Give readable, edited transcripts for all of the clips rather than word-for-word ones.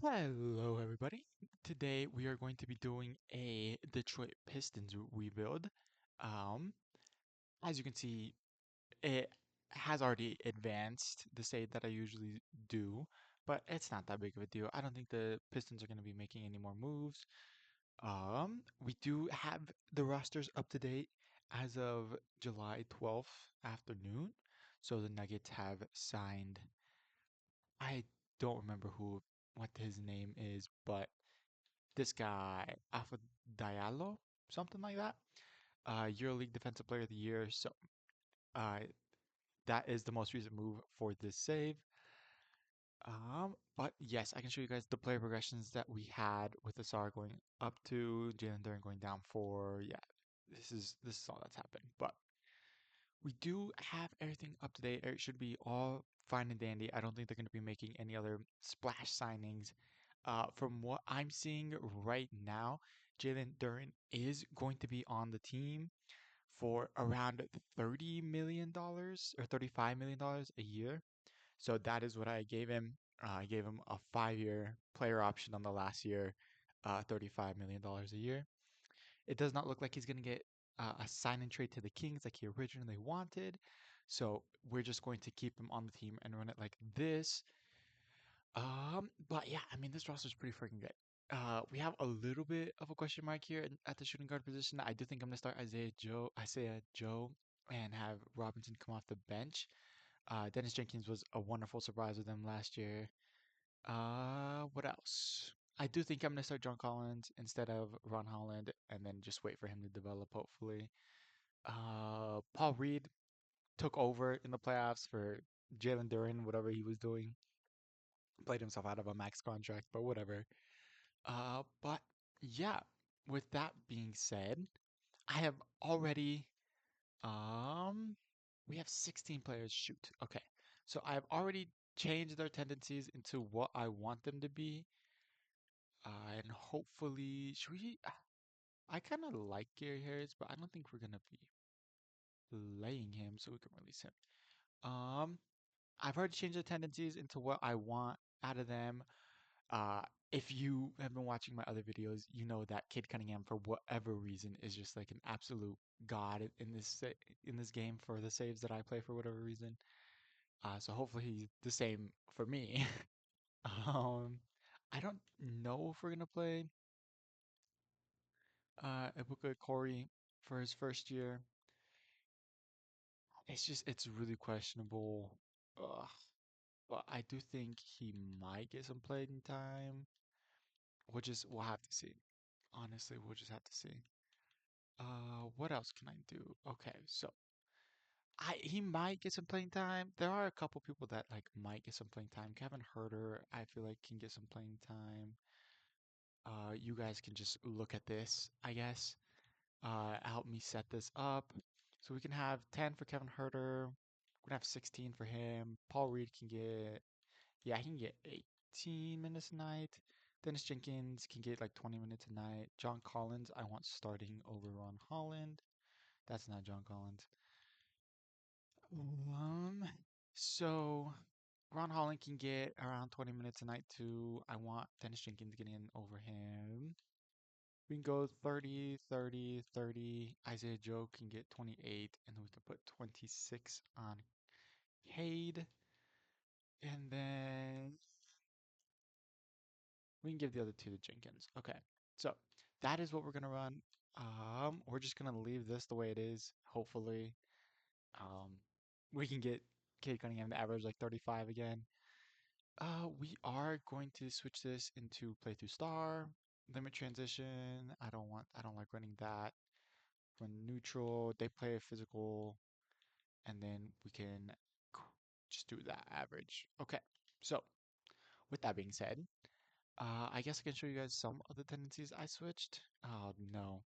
Hello, everybody. Today we are going to be doing a Detroit Pistons rebuild. Um, as you can see, it has already advanced the state that I usually do, but it's not that big of a deal. I don't think the Pistons are going to be making any more moves. We do have the rosters up to date as of July 12th afternoon. So the Nuggets have signed. I don't remember what his name is, but this guy, Alpha Diallo, something like that. EuroLeague Defensive Player of the Year. So uh, that is the most recent move for this save. But yes, I can show you guys the player progressions that we had with Asar going up to Jalen Duren going down for. Yeah, this is all that's happened. But we do have everything up to date. It should be all fine and dandy. I don't think they're going to be making any other splash signings. From what I'm seeing right now, Jalen Duren is going to be on the team for around $30 million or $35 million a year. So that is what I gave him. I gave him a 5-year player option on the last year, $35 million a year. It does not look like he's going to get a sign and trade to the Kings like he originally wanted. So we're just going to keep him on the team and run it like this. But yeah, I mean, this roster is pretty freaking good. We have a little bit of a question mark here at the shooting guard position. I do think I'm gonna start Isaiah Joe, and have Robinson come off the bench. Dennis Jenkins was a wonderful surprise with them last year. What else? I do think I'm gonna start John Collins instead of Ron Holland, and then just wait for him to develop, hopefully. Paul Reed took over in the playoffs for Jalen Duren, whatever he was doing. Played himself out of a max contract, but whatever. But yeah, with that being said, I have already um we have 16 players shoot. Okay. So I've already changed their tendencies into what I want them to be. And hopefully, should we I kind of like Gary Harris, but I don't think we're gonna be playing him so we can release him. Um, I've already changed the tendencies into what I want out of them. Uh, if you have been watching my other videos, you know that Cade Cunningham, for whatever reason, is just like an absolute god in this game for the saves that I play for whatever reason. So hopefully he's the same for me. Um, I don't know if we're gonna play Ibuka Corey for his first year. It's really questionable. Ugh. But I do think he might get some playing time. We'll have to see. Honestly, we'll just have to see. What else can I do? Okay, so he might get some playing time. There are a couple people that like might get some playing time. Kevin Herter, I feel like can get some playing time. You guys can just look at this, I guess. Help me set this up. So we can have 10 for Kevin Herter. We're gonna have 16 for him. Paul Reed can get, yeah, he can get 18 minutes a night. Dennis Jenkins can get like 20 minutes a night. John Collins, I want starting over Ron Holland. That's not John Collins. Um, so Ron Holland can get around 20 minutes a night too. I want Dennis Jenkins getting in over him. We can go 30, 30, 30. Isaiah Joe can get 28, and then we can put 26 on Cade. And then we can give the other two to Jenkins. Okay, so that is what we're gonna run. We're just gonna leave this the way it is. Hopefully, um, we can get Cade Cunningham to average like 35 again. We are going to switch this into play through star, limit transition. I don't like running that. Run neutral, they play a physical, and then we can just do that average. Okay, so with that being said, I guess I can show you guys some of the tendencies I switched. Oh no.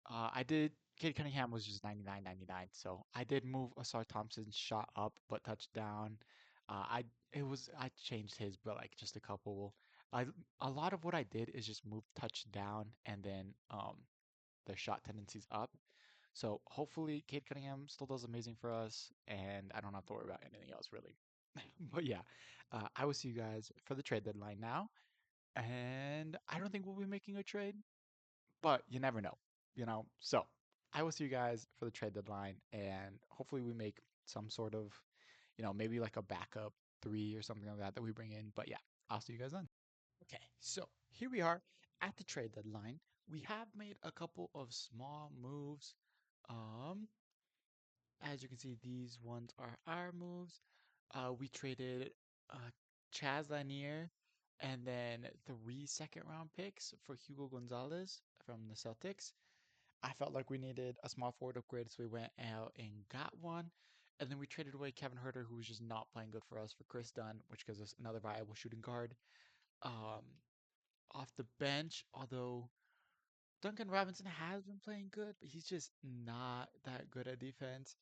I did Cade Cunningham was just 99.99, so I did move Asar Thompson's shot up but touchdown. I changed his but like just a couple. I a lot of what I did is just move touchdown and then their shot tendencies up. So hopefully Cade Cunningham still does amazing for us and I don't have to worry about anything else really. But yeah, I will see you guys for the trade deadline now. And I don't think we'll be making a trade, but you never know, you know? So I will see you guys for the trade deadline, and hopefully we make some sort of, maybe like a backup three or something like that that we bring in. But yeah, I'll see you guys then. Okay, so here we are at the trade deadline. We have made a couple of small moves. Um, as you can see, these ones are our moves. We traded uh, Chaz Lanier and then three second round picks for Hugo Gonzalez from the Celtics. I felt like we needed a small forward upgrade, so we went out and got one. And then we traded away Kevin Herter, who was just not playing good for us, for Chris Dunn, which gives us another viable shooting guard. Um, Off the bench, although Duncan Robinson has been playing good, but he's just not that good at defense.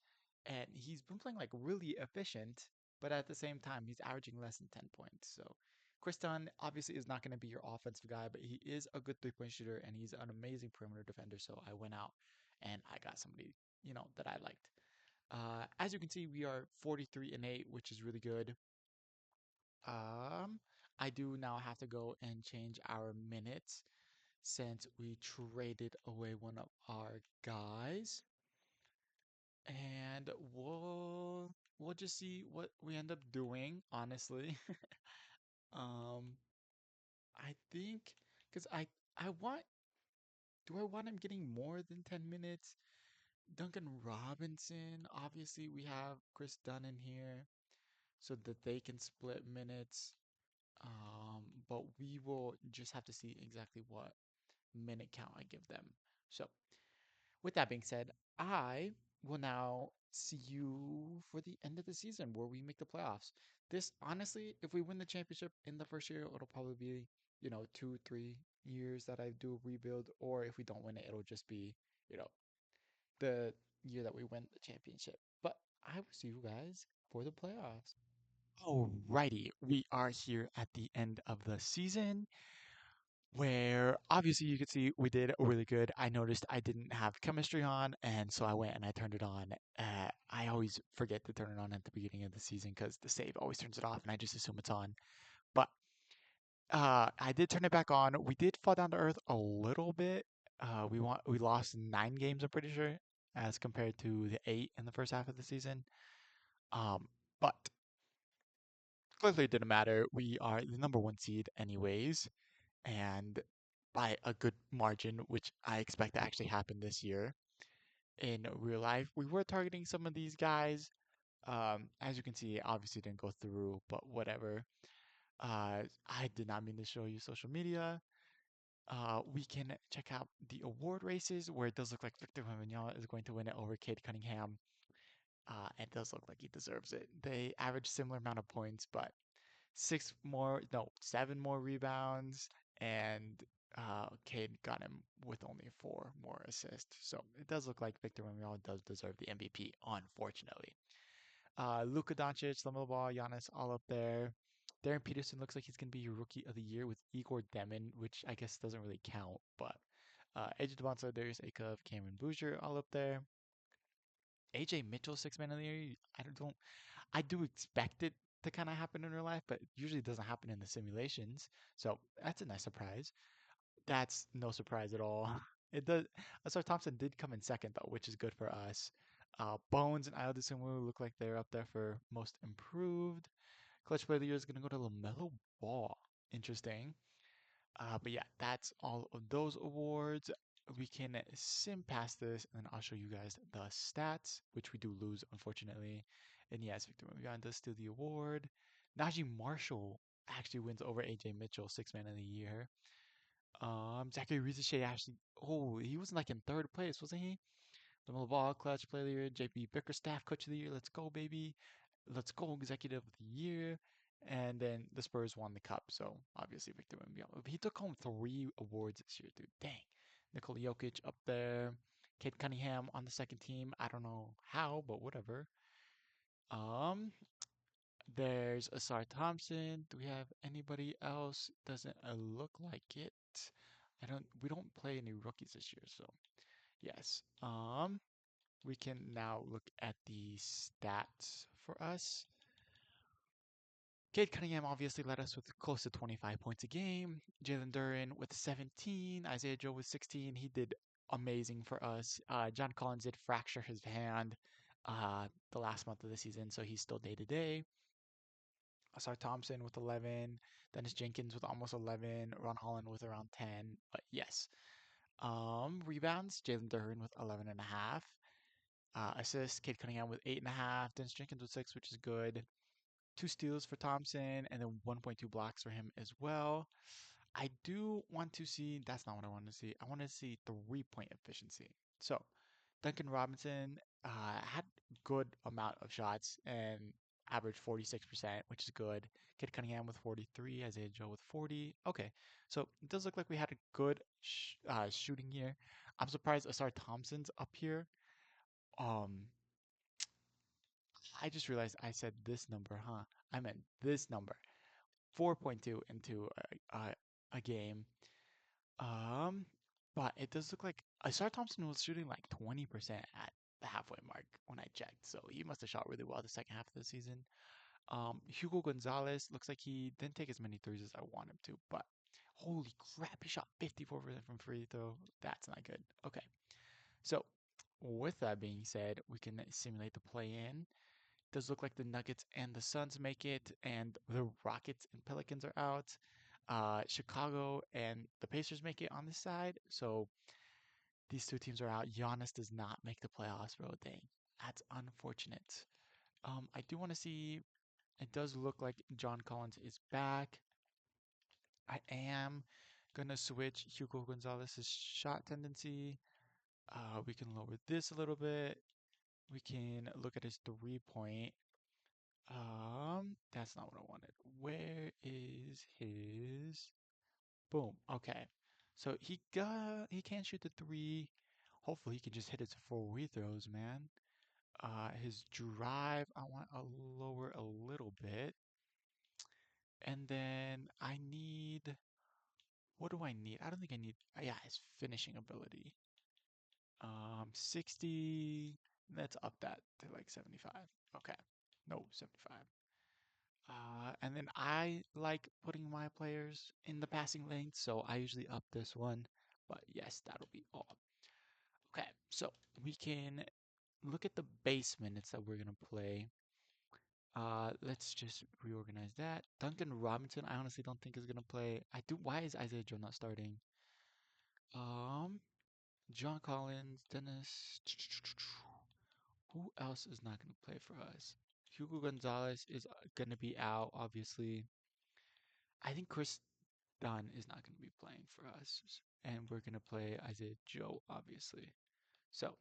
And he's been playing like really efficient, but at the same time, he's averaging less than 10 points. So Chris Dunn obviously is not going to be your offensive guy, but he is a good three-point shooter and he's an amazing perimeter defender. So I went out and I got somebody, that I liked. As you can see, we are 43-8, which is really good. Um, I do now have to go and change our minutes since we traded away one of our guys. And we'll just see what we end up doing, honestly. Um, I think because I want do I want him getting more than 10 minutes? Duncan Robinson, obviously we have Chris Dunn in here so that they can split minutes. But we will just have to see exactly what minute count I give them. So with that being said, I will now see you for the end of the season where we make the playoffs. This, honestly, if we win the championship in the first year, it'll probably be, 2, 3 years that I do a rebuild. Or if we don't win it, it'll just be, you know, the year that we win the championship. But I will see you guys for the playoffs. Alrighty, we are here at the end of the season where obviously you could see we did really good. I noticed I didn't have chemistry on, and so I went and I turned it on. I always forget to turn it on at the beginning of the season because the save always turns it off, and I just assume it's on. But I did turn it back on. We did fall down to earth a little bit. We lost 9 games, I'm pretty sure, as compared to the 8 in the first half of the season. But clearly it didn't matter. We are the number one seed anyways, and by a good margin, which I expect to actually happen this year in real life. We were targeting some of these guys. As you can see, it obviously didn't go through, but whatever. I did not mean to show you social media. We can check out the award races where it does look like Victor Wembanyama is going to win it over Cade Cunningham. It does look like he deserves it. They average similar amount of points, but 7 more rebounds, and Cade got him with only 4 more assists. So it does look like Victor Wembanyama does deserve the MVP, unfortunately. Luka Doncic, LaMelo Ball, Giannis, all up there. Darren Peterson looks like he's going to be your Rookie of the Year with Igor Demon, which I guess doesn't really count, but AJ Devonta, Darius Akov, Cameron Bouger, all up there. AJ Mitchell, Six Man of the Year. I do expect it to kind of happen in real life, but it usually doesn't happen in the simulations. So that's a nice surprise. That's no surprise at all. It does. Asar Thompson did come in second though, which is good for us. Bones and Ayo Dosunmu look like they're up there for most improved. Clutch Player of the Year is gonna go to LaMelo Ball. Interesting. But yeah, that's all of those awards. We can sim past this, and then I'll show you guys the stats, which we do lose, unfortunately. And yes, Victor Wembanyama does steal the award. Najee Marshall actually wins over AJ Mitchell, Six Man of the Year. Zachary Rizichet actually, he was like in third place, wasn't he? LaMelo Ball, Clutch Player of the Year. JB Bickerstaff, Coach of the Year. Let's go, baby. Let's go, Executive of the Year. And then the Spurs won the cup, so obviously Victor Wembanyama. He took home 3 awards this year, dude. Dang. Nikola Jokic up there. Cade Cunningham on the second team. I don't know how, but whatever. Um, there's Asar Thompson. Do we have anybody else? Doesn't look like it. We don't play any rookies this year, so yes. We can now look at the stats for us. Cade Cunningham obviously led us with close to 25 points a game. Jalen Duren with 17. Isaiah Joe with 16. He did amazing for us. John Collins did fracture his hand the last month of the season, so he's still day to day. Asar Thompson with 11. Dennis Jenkins with almost 11. Ron Holland with around 10. But yes. Rebounds, Jalen Duren with 11 and a half. Assists, Cade Cunningham with 8.5. Dennis Jenkins with 6, which is good. Two steals for Thompson, and then 1.2 blocks for him as well. I do want to see, that's not what I want to see. I want to see 3-point efficiency. So, Duncan Robinson had good amount of shots and averaged 46%, which is good. Kid Cunningham with 43, Isaiah Joe with 40. Okay, so it does look like we had a good shooting year. I'm surprised Asar Thompson's up here. Um, I just realized I said this number, huh? I meant this number. 4.2 into a game. Um, but it does look like Asar Thompson was shooting like 20% at the halfway mark when I checked. So he must have shot really well the second half of the season. Hugo Gonzalez looks like he didn't take as many threes as I want him to, but holy crap, he shot 54% from free throw. That's not good. Okay. So with that being said, we can simulate the play in. Does look like the Nuggets and the Suns make it, and the Rockets and Pelicans are out. Chicago and the Pacers make it on this side, so these two teams are out. Giannis does not make the playoffs, bro. Dang, that's unfortunate. I do want to see. It does look like John Collins is back. I am gonna switch Hugo Gonzalez's shot tendency. We can lower this a little bit. We can look at his 3-point. That's not what I wanted. Where is his? Boom. Okay. So he can't shoot the three. Hopefully he can just hit his free throws, man. His drive, I want to lower a little bit. And then I need, what do I need? I don't think I need, yeah, his finishing ability. 60, let's up that to like 75. Okay. No, 75. And then I like putting my players in the passing lane, so I usually up this one. But yes, that'll be all. Okay, so we can look at the base minutes that we're gonna play. Let's just reorganize that. Duncan Robinson, I honestly don't think is gonna play. I do. Why is Isaiah Joe not starting? Um, John Collins, Dennis. Who else is not gonna play for us? Hugo Gonzalez is gonna be out, obviously. I think Chris Dunn is not going to be playing for us, and we're going to play Isaiah Joe, obviously. So,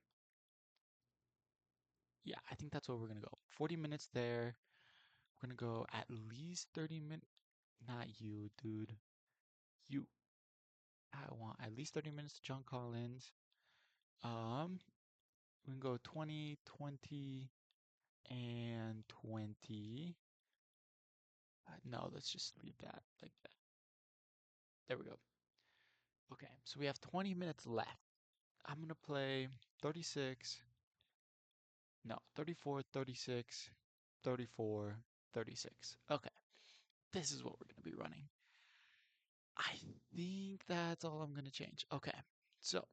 yeah, I think that's where we're going to go. 40 minutes there. We're going to go at least 30 minutes. Not you, dude. You. I want at least 30 minutes to John Collins. Um, we can go 20, 20, and 20. No, let's just leave that like that. There we go. Okay, so we have 20 minutes left. I'm going to play 36, no, 34, 36, 34, 36. Okay, this is what we're going to be running. I think that's all I'm going to change. Okay, so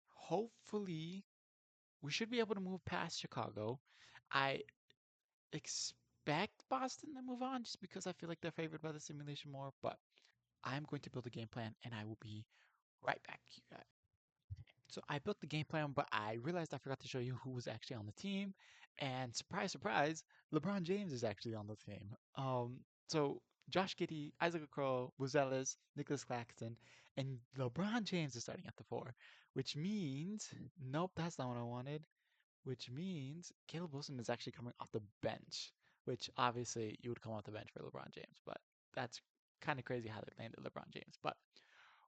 hopefully we should be able to move past Chicago. I expect Boston to move on just because I feel like they're favored by the simulation more, but I'm going to build a game plan and I will be right back, you guys. So I built the game plan, but I realized I forgot to show you who was actually on the team. And surprise, surprise, LeBron James is actually on the team. So Josh Giddey, Isaac Okoro, Buzelis, Nicholas Claxton, and LeBron James is starting at the four, which means nope, that's not what I wanted. Which means Caleb Wilson is actually coming off the bench, which obviously you would come off the bench for LeBron James, but that's kind of crazy how they landed LeBron James. But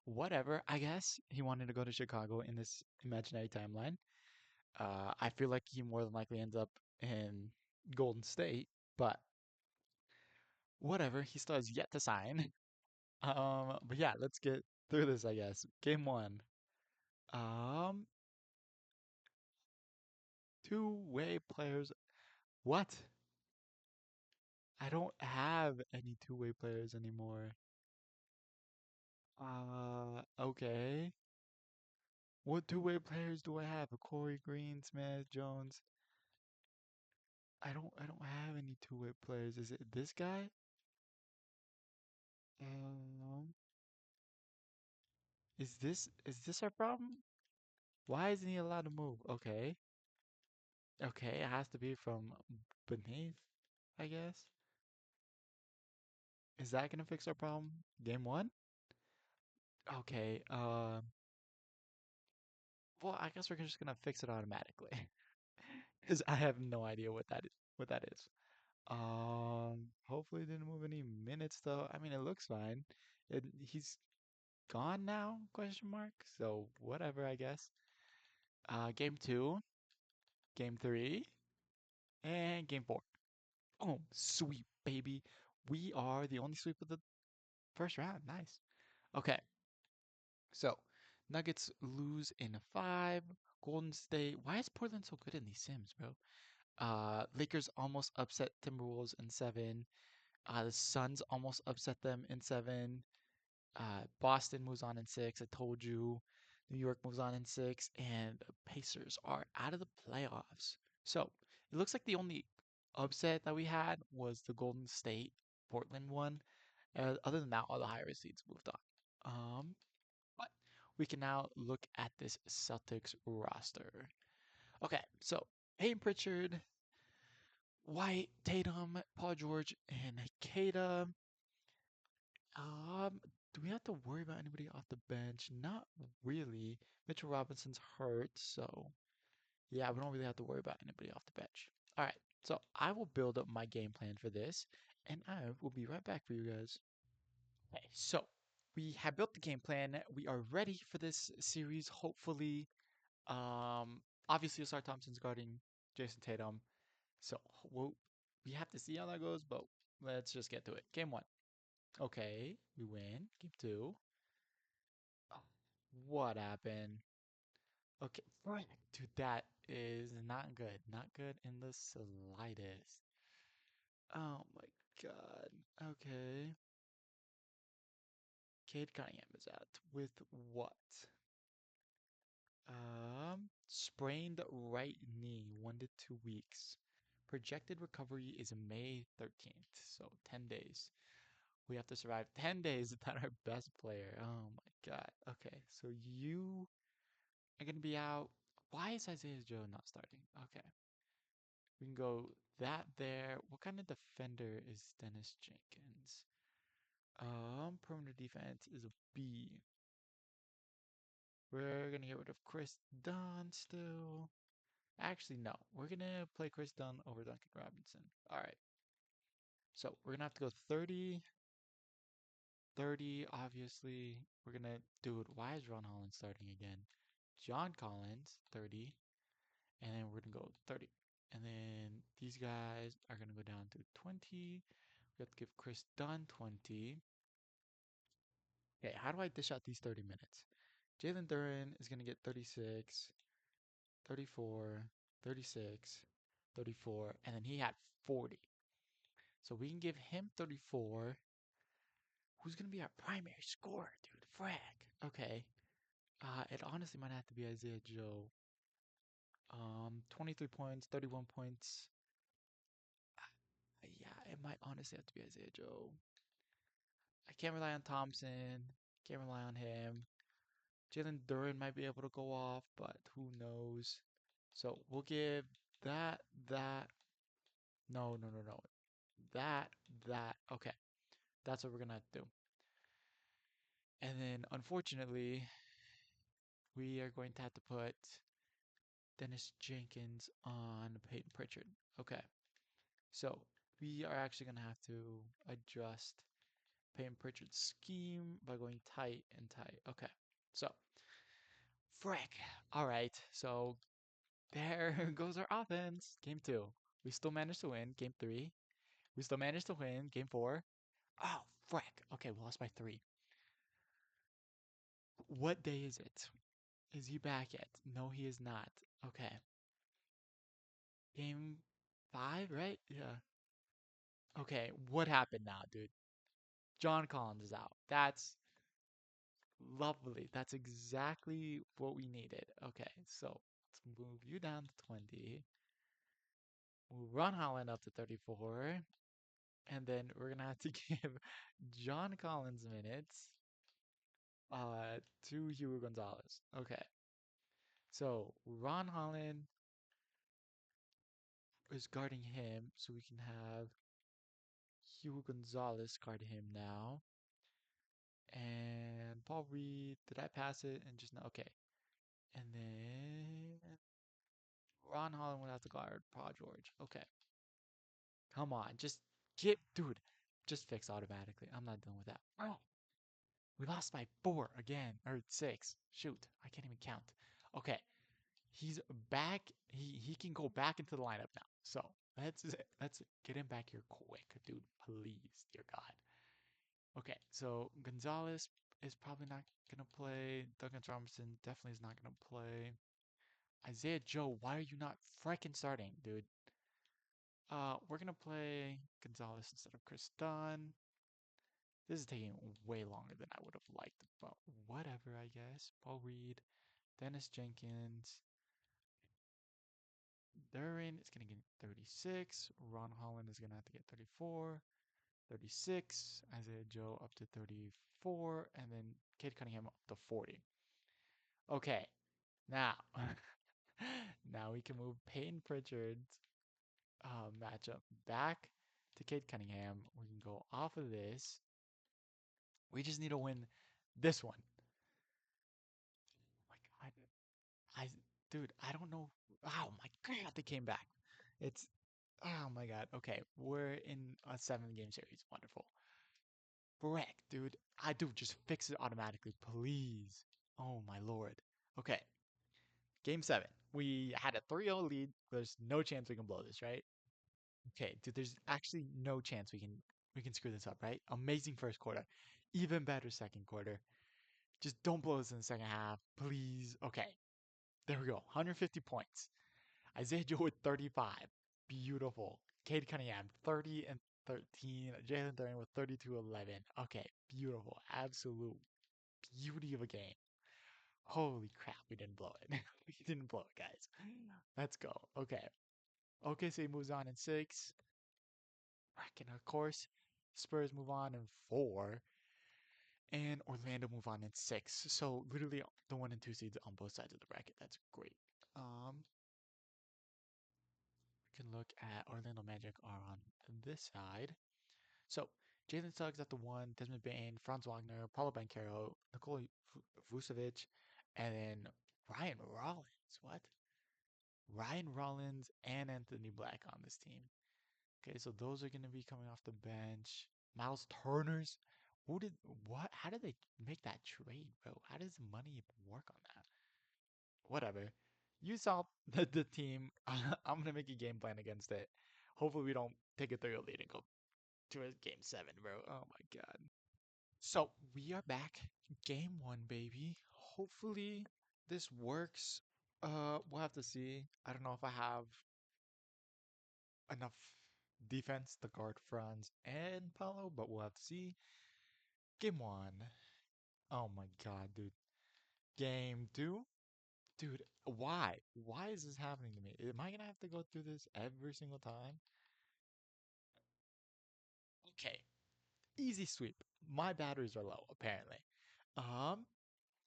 whatever. I guess he wanted to go to Chicago in this imaginary timeline. I feel like he more than likely ends up in Golden State, but whatever. He still has yet to sign. But yeah, let's get through this. I guess game one. Um, two-way players. What? I don't have any two-way players anymore. Okay. What two-way players do I have? Corey Green, Smith, Jones. I don't have any two-way players. Is it this guy? Um, is this our problem? Why isn't he allowed to move? Okay. Okay, it has to be from beneath, I guess. Is that gonna fix our problem? Game one? Okay, well, I guess we're just gonna fix it automatically. Because I have no idea what that is. Hopefully it didn't move any minutes though. I mean, it looks fine. He's gone now, question mark. So whatever, I guess. Game two, game three, and game four. Oh, sweet baby. We are the only sweep of the first round. Nice. Okay, so Nuggets lose in five. Golden State. Why is Portland so good in these Sims, bro? Lakers almost upset Timberwolves in seven. The Suns almost upset them in seven. Boston moves on in six. I told you. New York moves on in six, and the Pacers are out of the playoffs. So it looks like the only upset that we had was the Golden State Portland one. Other than that, all the higher seeds moved on. But we can now look at this Celtics roster. Okay, so Peyton Pritchard, White, Tatum, Paul George, and Cade. Do we have to worry about anybody off the bench? Not really. Mitchell Robinson's hurt, so yeah, we don't really have to worry about anybody off the bench. All right, so I will build up my game plan for this, and I will be right back for you guys. Okay, so we have built the game plan. We are ready for this series, hopefully. Obviously, Asar Thompson's guarding Jason Tatum, so we'll, we have to see how that goes, but let's just get to it. Game one. Okay, we win. Game two. Oh, what happened? Okay, right. Dude, that is not good. Not good in the slightest. Oh my God. Okay. Cade Cunningham is out with what? Sprained right knee, 1 to 2 weeks. Projected recovery is May 13th, so 10 days. We have to survive 10 days without our best player. Oh my God. Okay, so you are going to be out. Why is Isaiah Joe not starting? Okay, we can go that there. What kind of defender is Dennis Jenkins? Perimeter defense is a B. We're going to get rid of Chris Dunn still. Actually, no. We're going to play Chris Dunn over Duncan Robinson. All right. So we're going to have to go 30, 30, obviously. We're going to, dude, why is Ron Holland starting again? John Collins, 30. And then we're going to go 30. And then these guys are going to go down to 20. We have to give Chris Dunn 20. Okay, how do I dish out these 30 minutes? Jalen Duren is going to get 36, 34, 36, 34, and then he had 40. So we can give him 34. Who's going to be our primary scorer, dude? Frag. Okay. It honestly might have to be Isaiah Joe. 23 points, 31 points. Yeah, it might honestly have to be Isaiah Joe. I can't rely on Thompson. Can't rely on him. Jalen Duren might be able to go off, but who knows? So we'll give that. No, no, no, no. That. Okay. That's what we're gonna have to do. And then unfortunately, we are going to have to put Dennis Jenkins on Peyton Pritchard. Okay. So we are actually gonna have to adjust Peyton Pritchard's scheme by going tight and tight. Okay. So frick. All right. So there goes our offense. Game two. We still managed to win. Game three. We still managed to win. Game four. Oh, frick. Okay, we lost by three. What day is it? Is he back yet? No, he is not. Okay. Game five, right? Yeah. Okay, what happened now, dude? John Collins is out. That's lovely. That's exactly what we needed. Okay, so let's move you down to 20. Move Ron Holland up to 34. And then we're gonna have to give John Collins minutes to Hugo Gonzalez. Okay. So Ron Holland is guarding him, so we can have Hugo Gonzalez guard him now. And Paul Reed, did I pass it? And just now, okay. And then Ron Holland would have to guard Paul George. Okay. Come on, just dude, just fix automatically. I'm not done with that. Oh, we lost by 4 again, or 6. Shoot, I can't even count. Okay, he's back. He can go back into the lineup now. So let's get him back here quick, dude. Please, dear God. Okay, so Gonzalez is probably not gonna play. Douglas Robinson definitely is not gonna play. Isaiah Joe, why are you not freaking starting, dude? We're gonna play Gonzalez instead of Chris Dunn. This is taking way longer than I would have liked, but whatever, I guess. Paul Reed, Dennis Jenkins, Duren is going to get 36. Ron Holland is going to have to get 34, 36. Isaiah Joe up to 34, and then Cade Cunningham up to 40. Okay, now, now we can move Payne Pritchard's matchup back to Cade Cunningham. We can go off of this. We just need to win this one. Oh my God. I, dude, I don't know. Oh my God, they came back. It's, oh my God. Okay, we're in a 7 game series. Wonderful. Frick, dude. I do just fix it automatically, please. Oh my Lord. Okay, game 7. We had a 3-0 lead. There's no chance we can blow this, right? Okay, dude, there's actually no chance we can screw this up, right? Amazing first quarter. Even better second quarter. Just don't blow this in the second half, please. Okay, there we go. 150 points. Isaiah Joe with 35. Beautiful. Cade Cunningham, 30 and 13. Jalen Duren with 32-11. Okay, beautiful. Absolute beauty of a game. Holy crap, we didn't blow it. We didn't blow it, guys. Let's go. Okay. OKC moves on in 6. And of course, Spurs move on in 4. And Orlando move on in 6. So literally the 1 and 2 seeds on both sides of the bracket. That's great. We can look at Orlando Magic are on this side. So Jalen Suggs at the 1, Desmond Bain, Franz Wagner, Paulo Banchero, Nikola Vucevic, and then Ryan Rollins. What? Ryan Rollins and Anthony Black on this team. Okay, so those are going to be coming off the bench. Miles Turner's. Who did what? How did they make that trade, bro? How does money even work on that? Whatever. You saw the team. I'm gonna make a game plan against it. Hopefully, we don't take a 3-0 lead and go to a game 7, bro. Oh my God. So we are back. Game 1, baby. Hopefully this works. We'll have to see. I don't know if I have enough defense to guard Franz and Paulo, but we'll have to see. Game 1. Oh my God, dude. Game 2. Dude, why? Why is this happening to me? Am I gonna have to go through this every single time? Okay, easy sweep. My batteries are low, apparently. Um,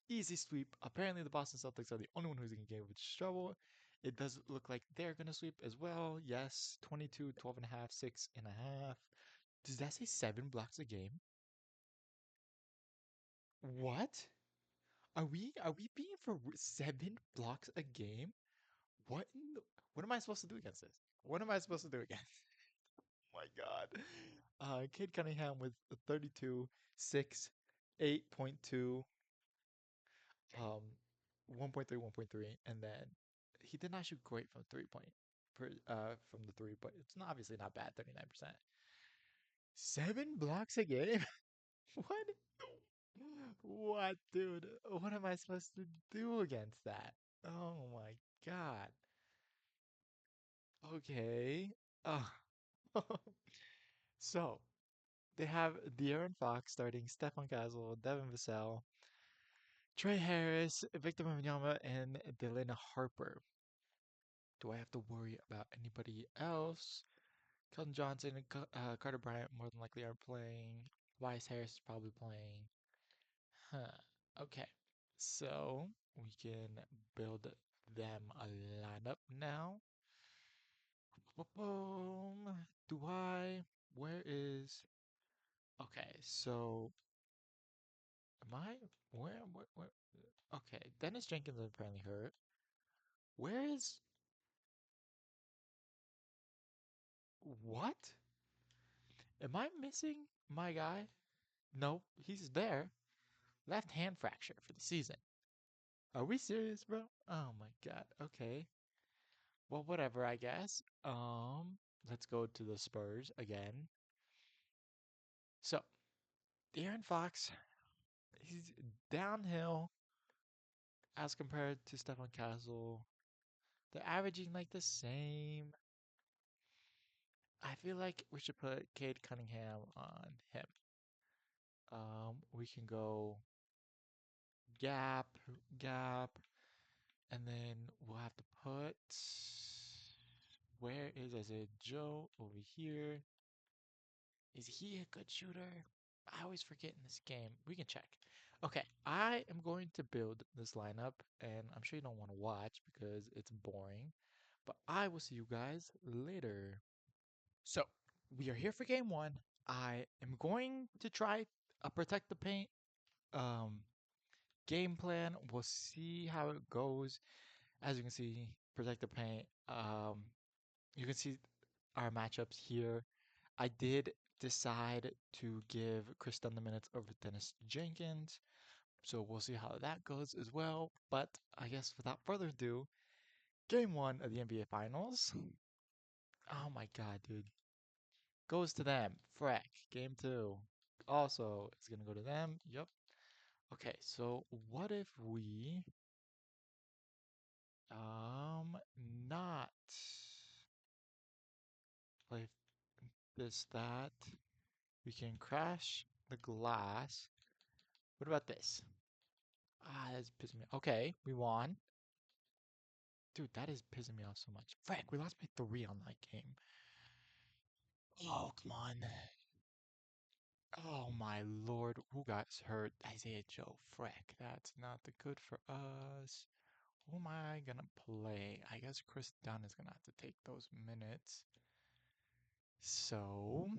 Easy sweep. Apparently, the Boston Celtics are the only one who's gonna get with trouble. It does look like they're gonna sweep as well. Yes, 22, 12 and a half, 6.5. Does that say 7 blocks a game? What? Are we being for 7 blocks a game? What am I supposed to do against this? What am I supposed to do against? My God. Cade Cunningham with 32, 6, 8.2, um, 1.3, 1.3, and then he did not shoot great from 3 point from the three, but it's not obviously not bad, 39%. 7 blocks a game? What? What, dude? What am I supposed to do against that? Oh my God. Okay. Uh, So they have De'Aaron Fox starting, Stefan Castle, Devin Vassell, Trey Harris, Victor Wembanyama, and Dylan Harper. Do I have to worry about anybody else? Keldon Johnson and Carter Bryant more than likely are playing. Tobias Harris is probably playing. Huh. Okay. So we can build them a lineup now. Boom. Do I? Where is? Okay. So am I? Where? Okay. Dennis Jenkins is apparently hurt. Where is? What? Am I missing my guy? No, he's there. Left hand fracture for the season. Are we serious, bro? Oh my God. Okay. Well, whatever, I guess. Let's go to the Spurs again. So, De'Aaron Fox, he's downhill as compared to Stefan Castle. They're averaging like the same. I feel like we should put Cade Cunningham on him. We can go gap, gap, and then we'll have to put. Where is Isaiah Joe over here? Is he a good shooter? I always forget in this game. We can check. Okay, I am going to build this lineup, and I'm sure you don't want to watch because it's boring, but I will see you guys later. So, we are here for game one. I am going to try a protect the paint um, game plan. We'll see how it goes. As you can see, protect the paint. You can see our matchups here. I did decide to give Chris Dunn the minutes over Dennis Jenkins, so we'll see how that goes as well. But I guess without further ado, game one of the NBA Finals. Oh my God, dude. Goes to them. Freck. Game two. Also, it's gonna go to them. Yep. Okay, so what if we um not play this that? We can crash the glass. What about this? Ah, that's pissing me. Okay, we won. Dude, that is pissing me off so much. Frank, we lost by 3 on that game. Oh, come on. Oh my lord, who got hurt? Isaiah Joe. Frick, that's not the good for us. Who am I gonna play? I guess Chris Dunn is gonna have to take those minutes. So,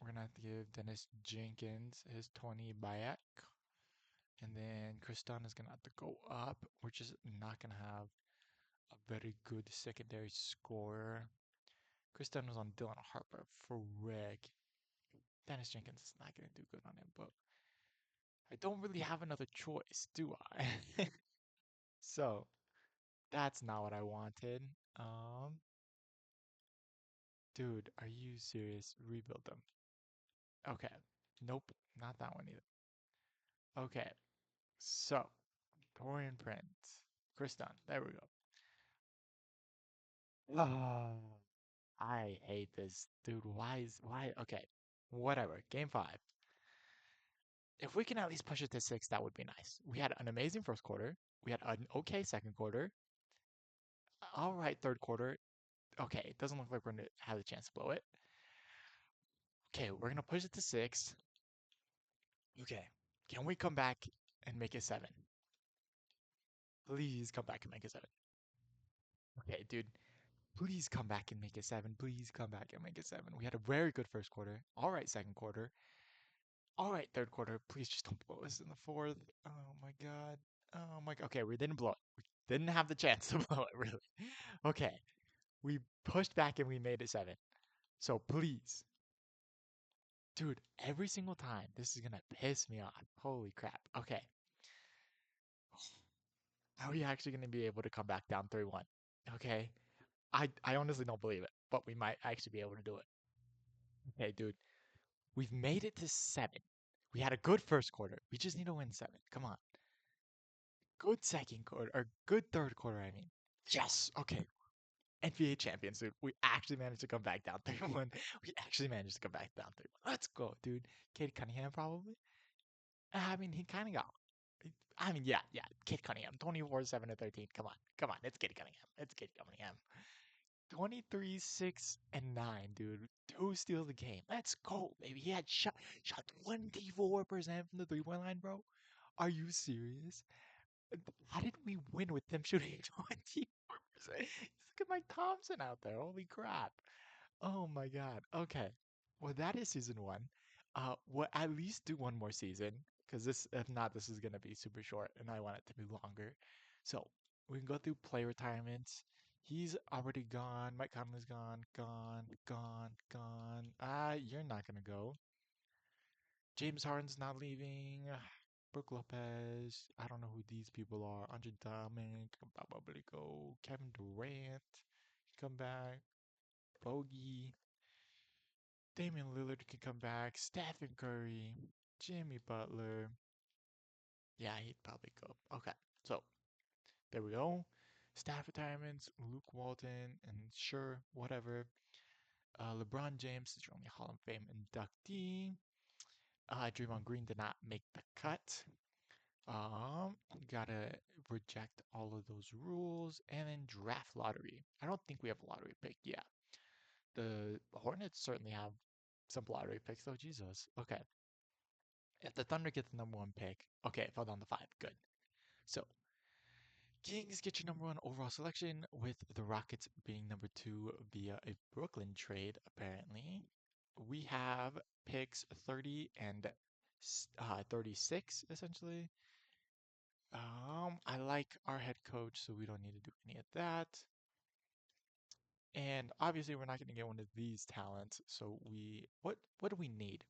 we're gonna have to give Dennis Jenkins his 20 back. And then Chris Dunn is gonna have to go up. We're just not gonna have a very good secondary scorer. Chris Dunn was on Dylan Harper. Frick. Dennis Jenkins is not going to do good on him, but I don't really have another choice, do I? So, that's not what I wanted. Um, Dude, are you serious? Rebuild them. Okay. Nope, not that one either. Okay, so, Torian Prince. Chris Dunn. There we go. Oh, I hate this. Dude, why? Okay, whatever. Game five. If we can at least push it to 6, that would be nice. We had an amazing first quarter. We had an okay second quarter. All right, third quarter. Okay, it doesn't look like we're going to have a chance to blow it. Okay, we're going to push it to 6. Okay, can we come back and make it 7? Please come back and make it 7. Okay, dude, please come back and make it 7. Please come back and make it 7. We had a very good first quarter. All right, second quarter. All right, third quarter. Please just don't blow us in the fourth. Oh my God. Oh my God. Okay, we didn't blow it. We didn't have the chance to blow it, really. Okay, we pushed back and we made it 7. So please, dude, every single time, this is gonna piss me off. Holy crap. Okay, are we actually gonna be able to come back down 3-1? Okay, I honestly don't believe it, but we might actually be able to do it. Okay, dude, we've made it to 7. We had a good first quarter. We just need to win 7. Come on. Good second quarter, or good third quarter, I mean. Yes. Okay. NBA champions, dude. We actually managed to come back down 3-1. We actually managed to come back down 3-1. Let's go, dude. Cade Cunningham, probably. I mean, he kind of got. I mean, yeah. Cade Cunningham, 24, 7 to 13. Come on. It's Cade Cunningham. It's Cade Cunningham. 23, 6, and 9, dude. Two steals a game. Let's go, baby. He had shot 24% from the 3-point line, bro. Are you serious? How did we win with them shooting 24%? Look at Mike Thompson out there. Holy crap. Oh my God. Okay. Well, that is season one. We'll at least do one more season because this, if not, this is gonna be super short, and I want it to be longer. So we can go through play retirements. He's already gone. Mike Conley's gone, gone. You're not gonna go. James Harden's not leaving. Brooke Lopez. I don't know who these people are. Andre Drummond can probably go. Kevin Durant can come back. Bogey. Damian Lillard can come back. Stephen Curry. Jimmy Butler. Yeah, he'd probably go. Okay, so there we go. Staff retirements. Luke Walton and sure, whatever. LeBron James is your only Hall of Fame inductee. Draymond Green did not make the cut. Gotta reject all of those rules and then draft lottery. I don't think we have a lottery pick. Yeah, the Hornets certainly have some lottery picks though. Jesus. Okay, if the Thunder get the number one pick, okay, it fell down to five. Good. So Kings get your number one overall selection with the Rockets being number two via a Brooklyn trade. Apparently, we have picks 30 and 36 essentially. I like our head coach, so we don't need to do any of that. And obviously, we're not going to get one of these talents. So what do we need?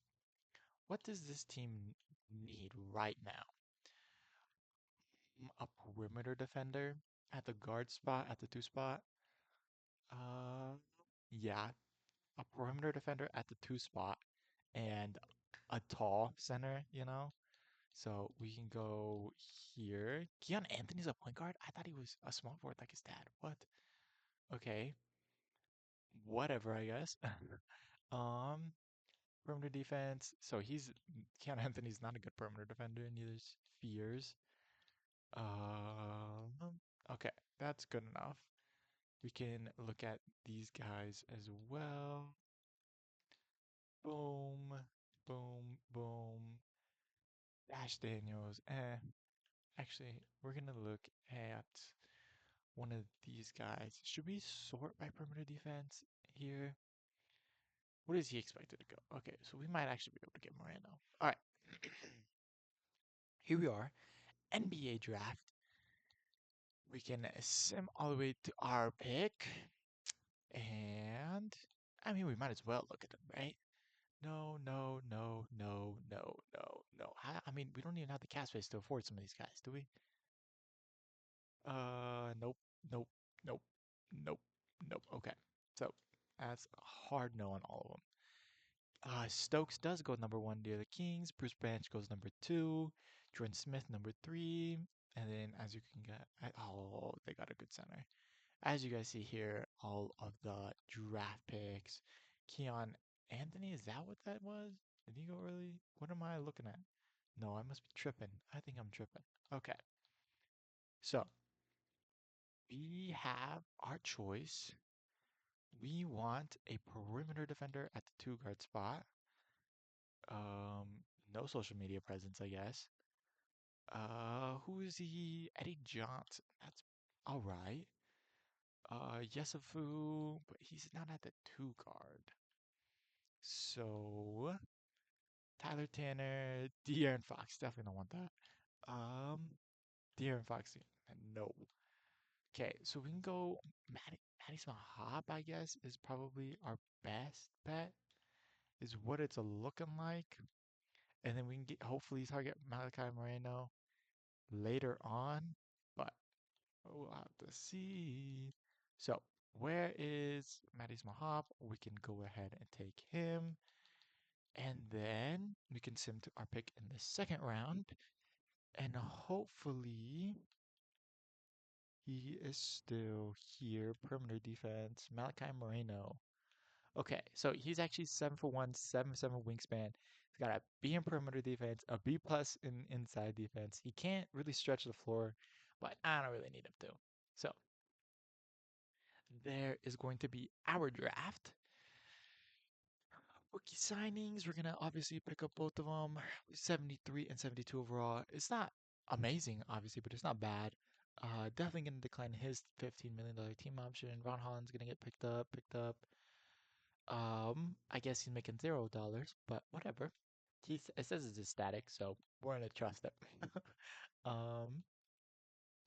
What does this team need right now? A perimeter defender at the guard spot, at the two spot. Uh, yeah, a perimeter defender at the two spot, and a tall center. So we can go here. Keon Anthony's a point guard. I thought he was a small forward like his dad. What? Okay, whatever, I guess. Um, perimeter defense. So Keanu Anthony's not a good perimeter defender, neither is Fears. Okay, that's good enough. We can look at these guys as well. Boom, boom. Dash Daniels. Actually, we're gonna look at one of these guys. Should we sort by perimeter defense here? What is he expected to go? Okay, so we might actually be able to get Moreno. All right. Here we are. NBA draft. We can sim all the way to our pick. And I mean, we might as well look at them, right? No. I mean, we don't even have the cap space to afford some of these guys, do we? Nope, nope, nope, nope, nope. Okay, so that's a hard no on all of them. Stokes does go number one near the Kings. Bruce Branch goes number two. Jordan Smith number three. And then as you can get, oh, they got a good center. As you guys see here, all of the draft picks. Keon Anthony, is that what that was? Did he go early? What am I looking at? No, I must be tripping. I think I'm tripping. Okay, so we have our choice. We want a perimeter defender at the two guard spot. Um, no social media presence, I guess. Who is he? Eddie Johnson. That's all right. Yesafu, but he's not at the two guard. So Tyler Tanner, De'Aaron Fox. Definitely don't want that. Um, De'Aaron Fox. No. Okay, so we can go Matty Smahab, I guess, is probably our best bet. Is what it's looking like. And then we can get hopefully target Malachi Moreno later on, but we'll have to see. So, where is Matty's Mahab? We can go ahead and take him. And then we can sim to our pick in the second round. And hopefully, He is still here. Perimeter defense. Malachi Moreno. Okay, so he's actually 7'1", 7'7" wingspan. He's got a B in perimeter defense, a B plus in inside defense. He can't really stretch the floor, but I don't really need him to. So there is going to be our draft. Rookie signings, we're gonna obviously pick up both of them. 73 and 72 overall. It's not amazing, obviously, but it's not bad. Definitely gonna decline his $15 million team option. Ron Holland's gonna get picked up, I guess he's making $0, but whatever. It says it's just static, so we're gonna trust it. um,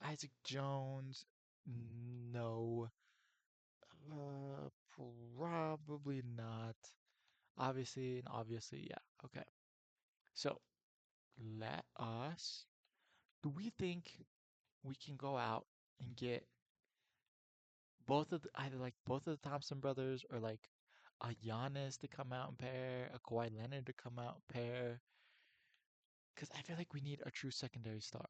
Isaac Jones, no. Uh, Probably not. Obviously, and obviously, yeah. Okay. So let us. Do we think we can go out and get either like both of the Thompson brothers or like a Giannis to come out and pair, a Kawhi Leonard to come out and pair? Because I feel like we need a true secondary star.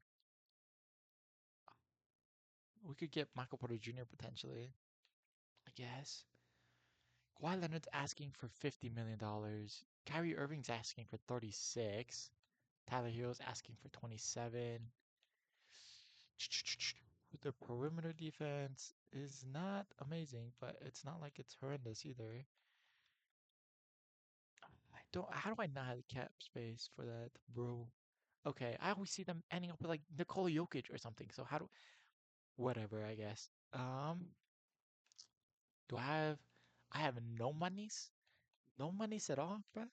We could get Michael Porter Jr. potentially, I guess. Kawhi Leonard's asking for $50 million. Kyrie Irving's asking for 36. Tyler Hero's asking for 27. The perimeter defense is not amazing, but it's not like it's horrendous either. I don't. How do I not have the cap space for that, bro? Okay, I always see them ending up with like Nikola Jokic or something. So how do? Whatever, I guess. Do I have? I have no monies. No monies at all, bro.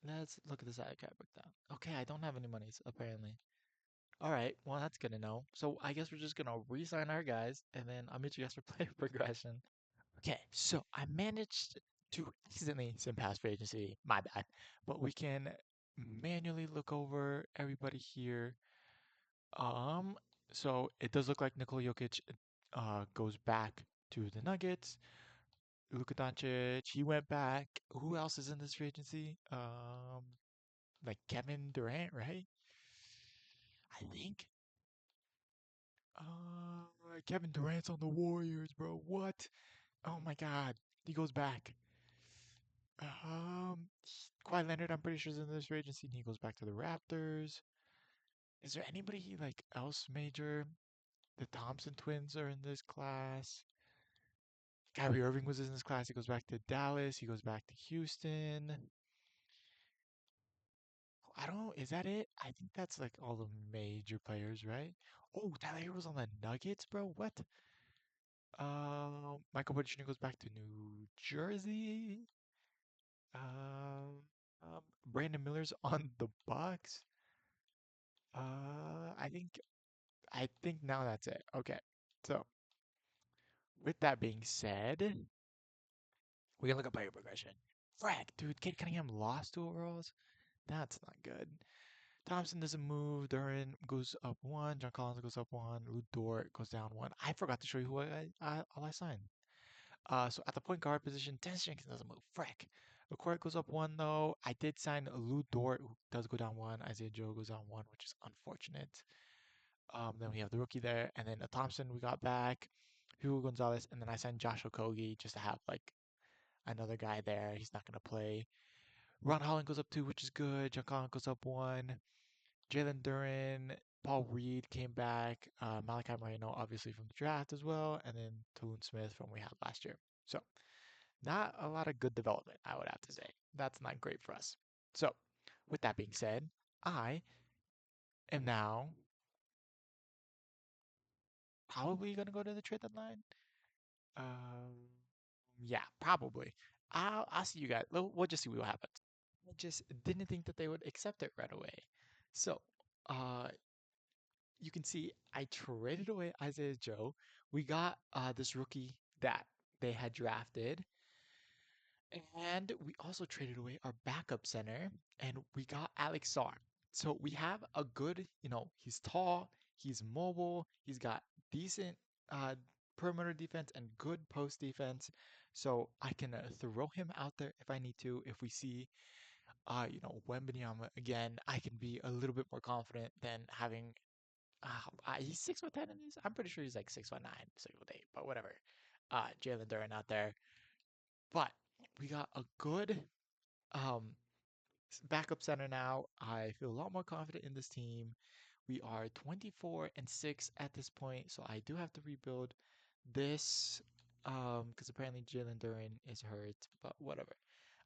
Let's look at the salary cap breakdown. Okay, I don't have any monies apparently. All right, well that's good to know. So I guess we're just gonna re-sign our guys, and then I'll meet you guys for player progression. Okay, so I managed to accidentally send past free agency. My bad. But we can manually look over everybody here. Um, so it does look like Nikola Jokic goes back to the Nuggets. Luka Doncic, he went back. Who else is in this free agency? Like Kevin Durant, right? I think. Kevin Durant's on the Warriors, bro. What? Oh my God, he goes back. Kawhi Leonard, I'm pretty sure is in this free agency, and he goes back to the Raptors. Is there anybody like else major? The Thompson twins are in this class. Kyrie Irving was in this class. He goes back to Dallas. He goes back to Houston. I don't know. Is that it? I think that's like all the major players, right? Oh, Tyler Hero's on the Nuggets, bro. What? Michael Porter Jr. goes back to New Jersey. Um, Brandon Miller's on the Bucks. I think now that's it. Okay. So with that being said, we can look at player progression. Frack, dude, Cade Cunningham lost 2 overalls. That's not good. Thompson doesn't move. Duren goes up 1. John Collins goes up 1. Lou Dort goes down 1. I forgot to show you who all I signed. So at the point guard position, Dennis Jenkins doesn't move. Frick. Okoye goes up 1 though. I did sign Lou Dort, who does go down 1. Isaiah Joe goes down 1, which is unfortunate. Then we have the rookie there, and then a Thompson we got back, Hugo Gonzalez, and then I signed Josh Okogie just to have like another guy there. He's not gonna play. Ron Holland goes up 2, which is good. John Collins goes up 1. Jalen Duren, Paul Reed came back. Malachi Moreno, obviously from the draft as well, and then Tulun Smith from we had last year. So not a lot of good development, I would have to say. That's not great for us. So with that being said, I am now probably gonna go to the trade deadline. Um, yeah, probably. I'll see you guys. We'll just see what happens. I just didn't think that they would accept it right away. So, uh, you can see I traded away Isaiah Joe. We got this rookie that they had drafted, and we also traded away our backup center, and we got Alex Sarr. So we have a good, he's tall, he's mobile, he's got decent uh, perimeter defense and good post defense. So I can throw him out there if I need to. If we see, Wembanyama again, I can be a little bit more confident than having He's 6'10" in this. I'm pretty sure he's like 6'9", 6'8", but whatever. Jalen Duren out there, but we got a good um backup center now. I feel a lot more confident in this team. We are 24-6 at this point, so I do have to rebuild this because apparently Jalen Duren is hurt, but whatever.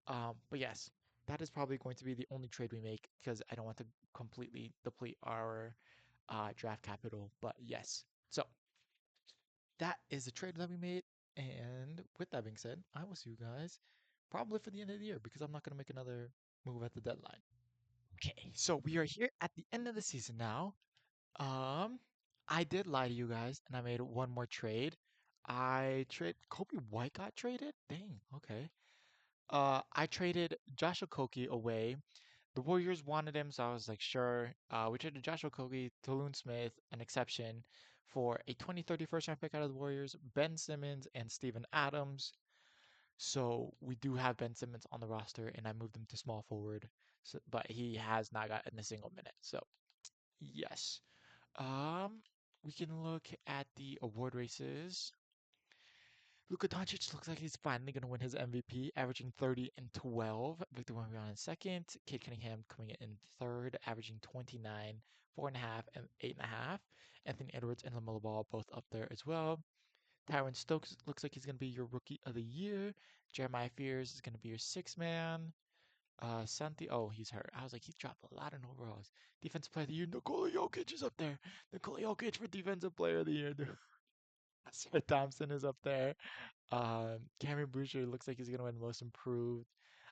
But yes, that is probably going to be the only trade we make because I don't want to completely deplete our draft capital. But yes, so that is the trade that we made. And with that being said, I will see you guys probably for the end of the year because I'm not going to make another move at the deadline. Okay, so we are here at the end of the season now. Um, I did lie to you guys, and I made one more trade. I trade Kobe White got traded. Dang. Okay. I traded Josh Okogie away. The Warriors wanted him, so I was like, sure. We traded Josh Okogie, Talon Smith, an exception, for a 2030 first round pick out of the Warriors, Ben Simmons, and Steven Adams. So we do have Ben Simmons on the roster, and I moved him to small forward. So, but he has not gotten a single minute. So yes. Um, we can look at the award races. Luka Doncic looks like he's finally going to win his MVP, averaging 30 and 12. Victor Wembanyama in second. Cade Cunningham coming in third, averaging 29, 4.5, and 8.5. Anthony Edwards and LaMelo Ball both up there as well. Tyron Stokes looks like he's going to be your rookie of the year. Jeremiah Fears is going to be your sixth man. Santi, oh, he's hurt. I was like, he dropped a lot in overalls. Defensive player of the year, Nikola Jokic is up there. Nikola Jokic for defensive player of the year, dude. Smith Thompson is up there. Cameron Boucher looks like he's gonna win most improved.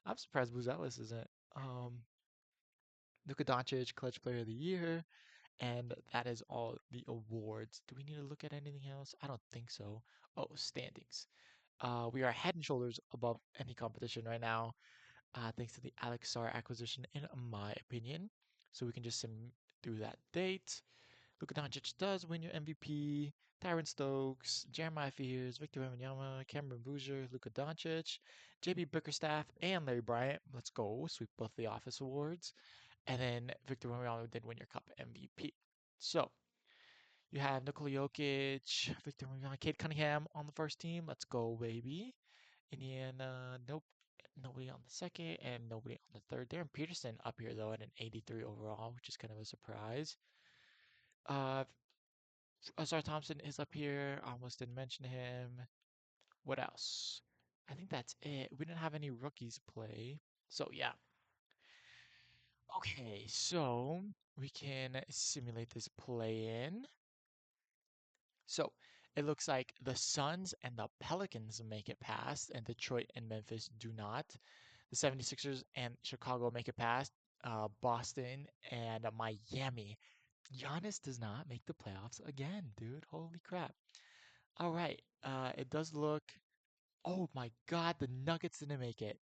I'm surprised Buzelis isn't. Um, Luka Doncic, clutch player of the year, and that is all the awards. Do we need to look at anything else? I don't think so. Oh, standings. We are head and shoulders above any competition right now, thanks to the Alex Sarr acquisition, in my opinion. So we can just do that date. Luka Doncic does win your MVP. Tyron Stokes, Jeremiah Fears, Victor Wembanyama, Cameron Bouger, Luka Doncic, JB Bickerstaff, and Larry Bryant. Let's go. Sweep both the office awards. And then Victor Wembanyama did win your cup MVP. So you have Nikola Jokic, Victor Wembanyama, Cade Cunningham on the first team. Let's go, baby. Indiana, nope. Nobody on the second and nobody on the third. Darren Peterson up here though at an 83 overall, which is kind of a surprise. Uh, Asar Thompson is up here. I almost didn't mention him. What else? I think that's it. We didn't have any rookies play. So yeah. Okay, so we can simulate this play in. So it looks like the Suns and the Pelicans make it past, and Detroit and Memphis do not. The 76ers and Chicago make it past. Boston and Miami. Giannis does not make the playoffs again, dude. Holy crap. All right. It does look. Oh my God, the Nuggets didn't make it.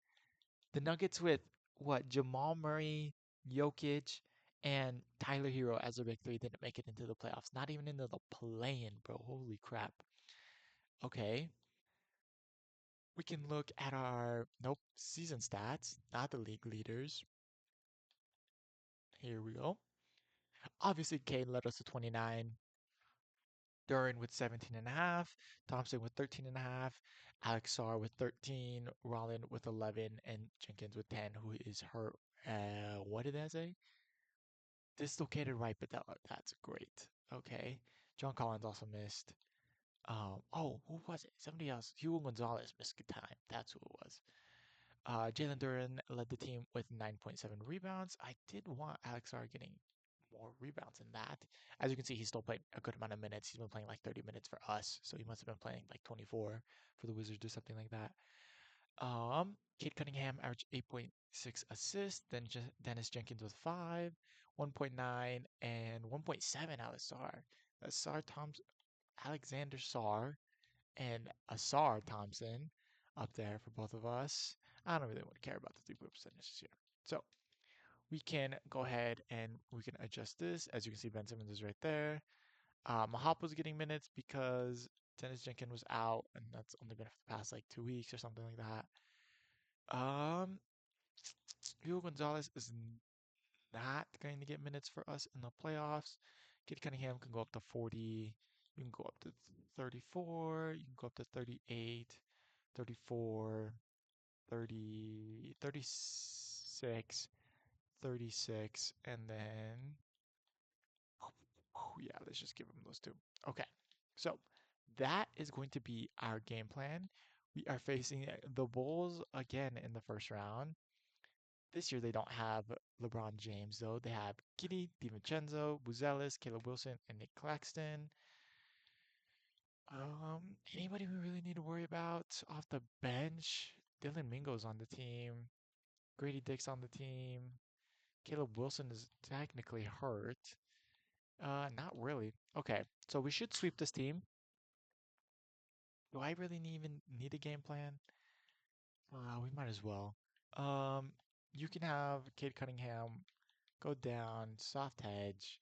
The Nuggets with what? Jamal Murray, Jokic, and Tyler Hero as a big three didn't make it into the playoffs. Not even into the play-in, bro. Holy crap. Okay. We can look at our nope season stats, not the league leaders. Here we go. Obviously, Cade led us to 29. Duren with 17 and a half, Thompson with 13 and a half, Alex Sarr with 13, Rollin with 11, and Jenkins with 10, who is hurt. What did I say? Dislocated right patella. That's great. Okay. John Collins also missed. Oh, who was it? Somebody else. Hugo Gonzalez missed good time. That's who it was. Jalen Duren led the team with 9.7 rebounds. I did want Alex Sarr getting more rebounds than that. As you can see, he's still played a good amount of minutes. He's been playing like 30 minutes for us, so he must have been playing like 24 for the Wizards or something like that. Cade Cunningham averaged 8.6 assists. Then Dennis Jenkins with 5, 1.9, and 1.7 Alex Sarr. Sarr Thompson, Alexander Sarr, and Asar Thompson up there for both of us. I don't really want to care about the three-point percentages here. So we can go ahead and we can adjust this. As you can see, Ben Simmons is right there. Mahop was getting minutes because Dennis Jenkins was out, and that's only been for the past like 2 weeks or something like that. Hugo Gonzalez is not going to get minutes for us in the playoffs. Kid Cunningham can go up to 40. You can go up to 34. You can go up to 38, 34, 30, 36, 36, and then yeah, let's just give him those two. Okay, so that is going to be our game plan. We are facing the Bulls again in the first round. This year they don't have LeBron James though. They have Giddey, DiVincenzo, Buzelis, Caleb Wilson, and Nick Claxton. Anybody we really need to worry about off the bench? Dylan Mingo's on the team. Grady Dick's on the team. Caleb Wilson is technically hurt. Not really. Okay, so we should sweep this team. Do I really even need a game plan? We might as well. Um, you can have Cade Cunningham go down, soft hedge.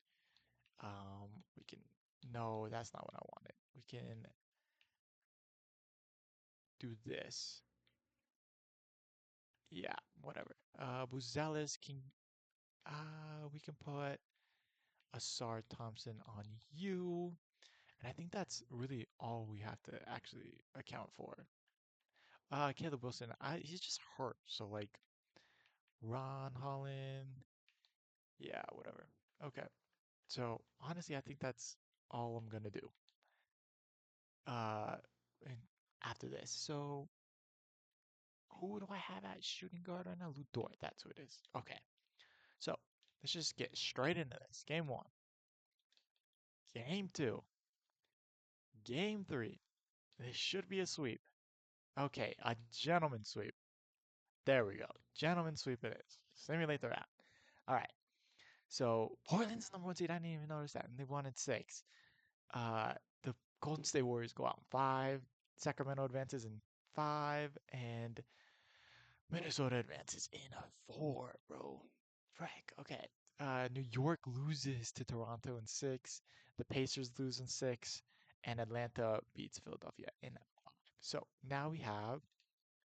We can. No, that's not what I wanted. We can do this. Yeah, whatever. Buzelis can. We can put Asar Thompson on you, and I think that's really all we have to actually account for. Caleb Wilson, he's just hurt, so like Ron Holland, yeah, whatever. Okay, so honestly, I think that's all I'm gonna do. Uh, and after this, so who do I have at shooting guard right now? Lu Dort, that's who it is. Okay, so let's just get straight into this. Game one, game two, game three. This should be a sweep. Okay, a gentleman sweep. There we go. Gentleman sweep it is. Simulate the round. All right. So Portland's number one seed. I didn't even notice that, and they won at six. Uh, the Golden State Warriors go out in five. Sacramento advances in five, and Minnesota advances in a four, bro. Frick. Okay. New York loses to Toronto in six. The Pacers lose in six, and Atlanta beats Philadelphia in five. So now we have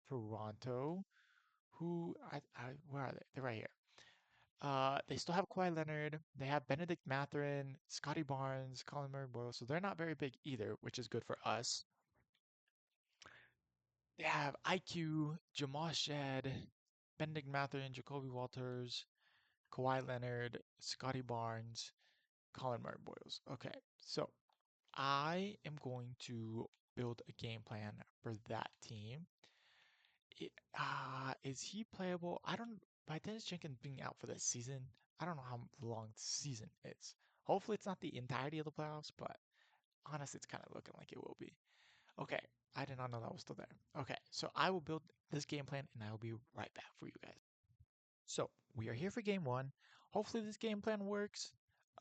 Toronto, who where are they? They're right here. They still have Kawhi Leonard. They have Benedict Mathurin, Scotty Barnes, Colin Murray-Boyle, so they're not very big either, which is good for us. They have IQ, Jamal Shed, Benedict Mathurin, Jacoby Walters, Kawhi Leonard, Scotty Barnes, Colin Murray-Boyles. Okay, so I am going to build a game plan for that team. Is he playable? I don't. By Dennis Jenkins being out for the season, I don't know how long the season is. Hopefully, it's not the entirety of the playoffs, but honestly, it's kind of looking like it will be. Okay, I did not know that was still there. Okay, so I will build this game plan and I will be right back for you guys. So we are here for game one. Hopefully, this game plan works.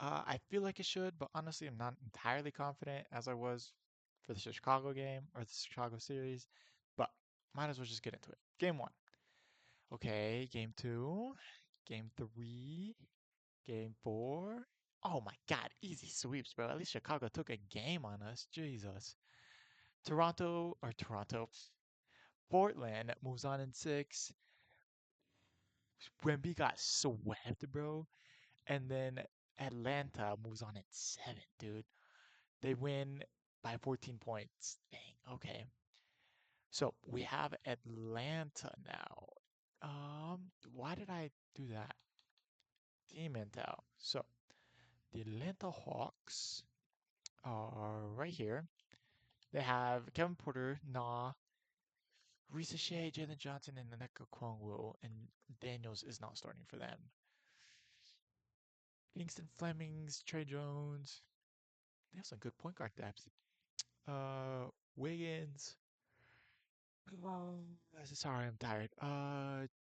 I feel like it should, but honestly, I'm not entirely confident as I was for the Chicago game or the Chicago series. But might as well just get into it. Game one. Okay, game two, game three, game four. Oh my God, easy sweeps, bro. At least Chicago took a game on us. Jesus. Toronto, Portland moves on in six. Wemby got swept, bro. And then Atlanta moves on in seven, dude. They win by 14 points. Dang, okay. So we have Atlanta now. Why did I do that? Team intel. So the Atlanta Hawks are right here. They have Kevin Porter, Nah, Risa Shea, Jalen Johnson, and Nneka Kwongwu, and Daniels is not starting for them. Kingston Flemings, Trey Jones. They have some good point guard depth. Wiggins. Oh, sorry, I'm tired.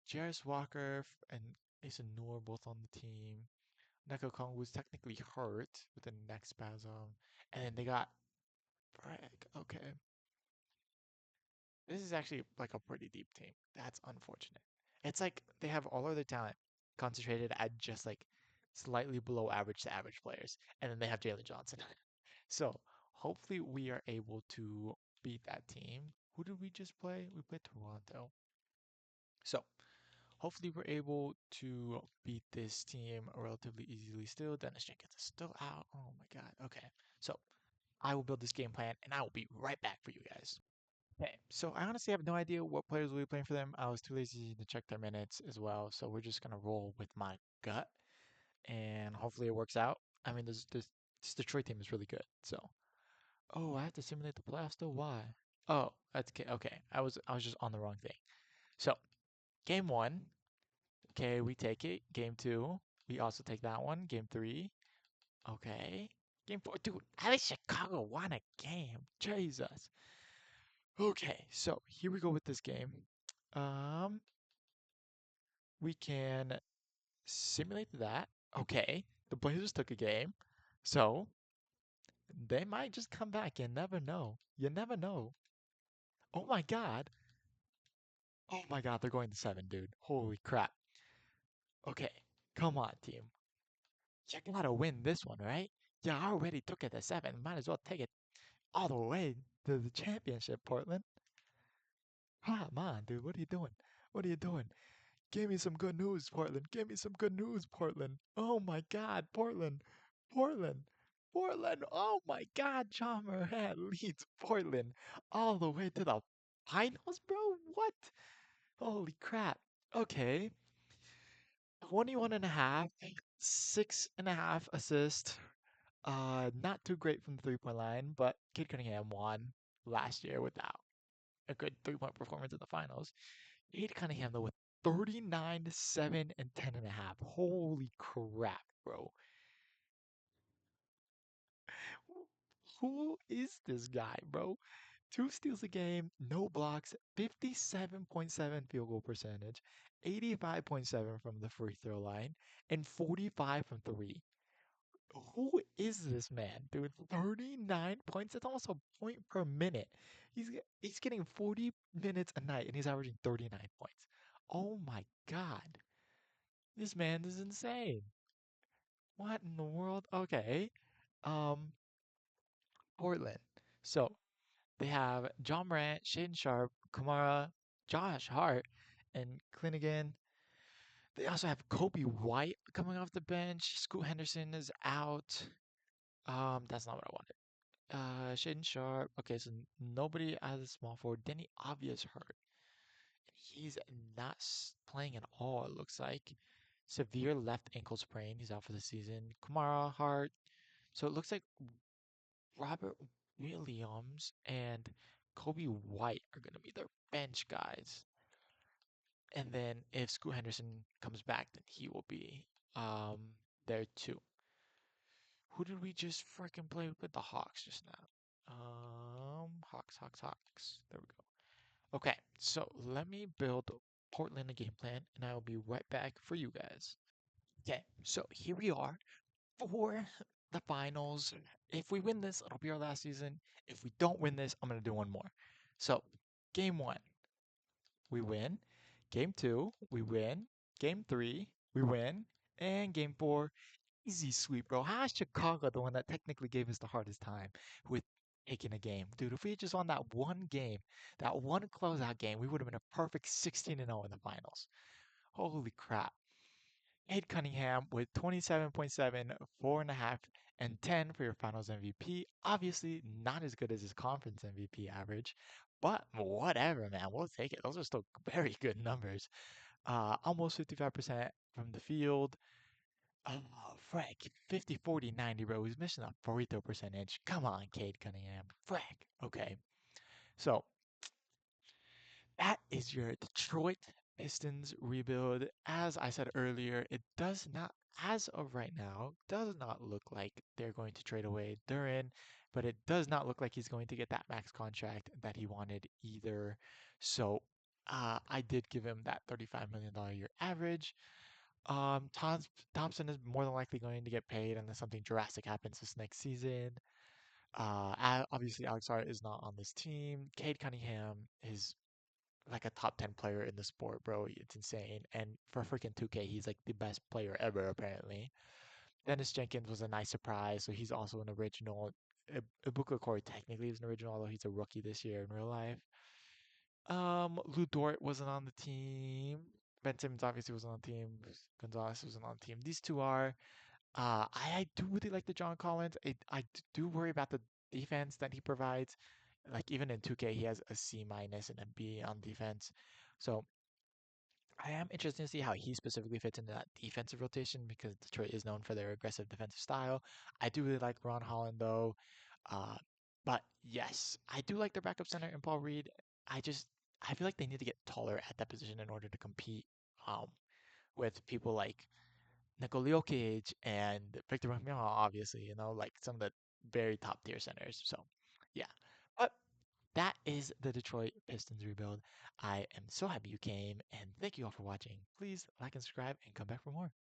Jarris Walker and Mason Noor both on the team. Neko Kong was technically hurt with the neck spasm. And then they got Frick. Okay. This is actually like a pretty deep team. That's unfortunate. It's like they have all of their talent concentrated at just like slightly below average to average players. And then they have Jalen Johnson. So hopefully we are able to beat that team. Who did we just play? We played Toronto. So hopefully we're able to beat this team relatively easily still. Dennis Jenkins is still out. Oh my God. Okay. So I will build this game plan and I will be right back for you guys. Okay. So I honestly have no idea what players will be playing for them. I was too lazy to check their minutes as well. So we're just gonna roll with my gut and hopefully it works out. I mean, this Detroit team is really good. So, oh, I have to simulate the playoffs though. Why? Oh, that's okay. Okay, I was just on the wrong thing. So, game one, okay, we take it. Game two, we also take that one. Game three, okay. Game four, dude. How did Chicago won a game? Jesus. Okay, so here we go with this game. Um, we can simulate that. Okay, the Blazers took a game, so they might just come back. You never know. You never know. Oh my God. Oh my God, they're going to seven, dude. Holy crap. Okay, come on, team. You gotta win this one, right? You already took it to seven. Might as well take it all the way to the championship, Portland. Come on, dude. What are you doing? What are you doing? Give me some good news, Portland. Give me some good news, Portland. Oh my God, Portland. Portland. Portland. Oh my God, John Morant leads Portland all the way to the finals, bro. What? Holy crap. Okay. 21 and a half, 6.5 assists. Not too great from the 3-point line, but Kid Cunningham won last year without a good 3-point performance in the finals. Cade Cunningham though with 39, 7, and 10.5. Holy crap, bro. Who is this guy, bro? Two steals a game, no blocks, 57.7 field goal percentage, 85.7 from the free throw line, and 45 from three. Who is this man, dude? 39 points. That's almost a point per minute. He's getting 40 minutes a night and he's averaging 39 points. Oh my God. This man is insane. What in the world? Okay. Um, Portland. So they have John Morant, Shaden Sharp, Kamara, Josh Hart, and Clinigan. They also have Kobe White coming off the bench. Scoot Henderson is out. That's not what I wanted. Shaden Sharp. Okay, so nobody as a small forward. Denny Obvious hurt. He's not playing at all, it looks like. Severe left ankle sprain. He's out for the season. Kamara Hart. So it looks like Robert Williams and Kobe White are going to be their bench guys. And then if Scoot Henderson comes back, then he will be um, there too. Who did we just freaking play with the Hawks just now? Hawks. There we go. Okay, so let me build Portland a game plan, and I will be right back for you guys. Okay, so here we are for the finals. If we win this, it'll be our last season. If we don't win this, I'm gonna do one more. So, game one, we win. Game two, we win. Game three, we win. And game four, easy sweep, bro. How is Chicago the one that technically gave us the hardest time with taking a game? Dude, if we had just won that one game, that one closeout game, we would have been a perfect 16-0 in the finals. Holy crap. Cade Cunningham with 27.7, 4.5, and 10 for your finals MVP. Obviously, not as good as his conference MVP average, but whatever, man. We'll take it. Those are still very good numbers. Almost 55% from the field. Oh, frick. 50, 40, 90, bro. He's missing a free throw percentage. Come on, Cade Cunningham. Frick. Okay. So that is your Detroit Pistons rebuild. As I said earlier, it does not, as of right now, does not look like they're going to trade away Duren, but it does not look like he's going to get that max contract that he wanted either. So I did give him that $35 million a year average. Thompson is more than likely going to get paid unless something drastic happens this next season. Obviously, Alex Hart is not on this team. Cade Cunningham is like a top 10 player in the sport, bro. It's insane. And for freaking 2K, he's like the best player ever, apparently. Dennis Jenkins was a nice surprise, so he's also an original. Ibuka Corey technically is an original, although he's a rookie this year in real life. Lou Dort wasn't on the team. Ben Simmons obviously was on the team. Gonzalez was on the team. These two are. I do really like the John Collins. Do worry about the defense that he provides. Like even in 2K, he has a C minus and a B on defense. So I am interested to see how he specifically fits into that defensive rotation because Detroit is known for their aggressive defensive style. I do really like Ron Holland though. Uh, but yes, I do like their backup center in Paul Reed. I feel like they need to get taller at that position in order to compete um, with people like Nikola Jokic and Victor Wembanyama, obviously, like some of the very top tier centers. So, yeah. But that is the Detroit Pistons rebuild. I am so happy you came, and thank you all for watching. Please like and subscribe and come back for more.